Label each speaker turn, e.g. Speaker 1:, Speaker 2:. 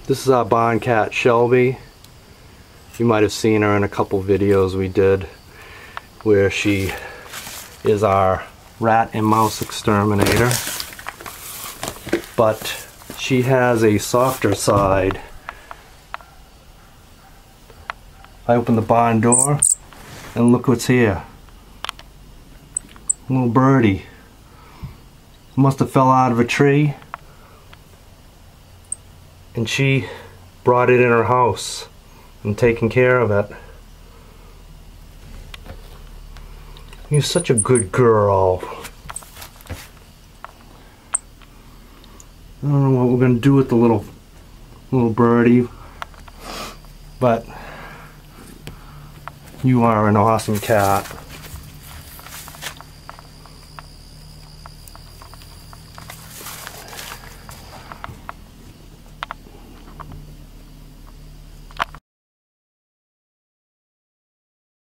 Speaker 1: This is our barn cat, Shelby. You might have seen her in a couple videos we did where she is our rat and mouse exterminator. But she has a softer side. I open the barn door and look what's here. A little birdie. Must have fell out of a tree and she brought it in her house and taken care of it. You're such a good girl. I don't know what we're gonna do with the little birdie, but you are an awesome cat.